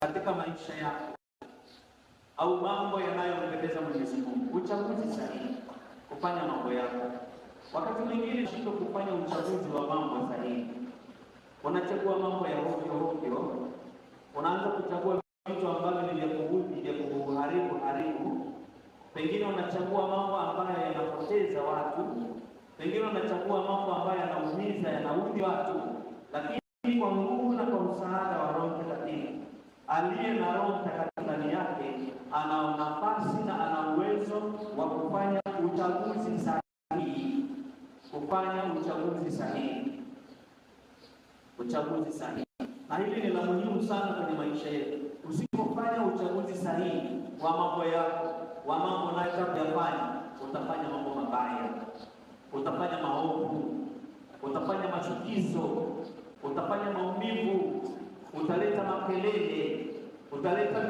katika maisha yako au mambo yanayompendeza Mwenyezi Mungu, uchaguzi sahihi kufanya mambo yako. Wakati mwingine shindwa kufanya uchaguzi wa mambo sahihi, unachagua mambo ya ovyo, unaanza kuchagua vitu ambavyo ni vya kuudhi, vya kuharibu. Pengine unachagua mambo ambayo yanapoteza watu, pengine unachagua mambo ambayo yanaumiza, yanaudhi watu, lakini kwa nguvu na kwa msaada wa Roho Mtakatifu aliye na Roho Mtakatifu ndani yake, ana nafasi na ana uwezo wa kufanya uchaguzi sahihi, uchaguzi sahihi. Na hili ni la muhimu sana kwenye maisha yetu. Usipofanya uchaguzi sahihi wa mambo yako, wa mambo unayofanya, utafanya mambo mabaya, utafanya maovu, utafanya machukizo, utafanya maumivu, utaleta makelele, utaleta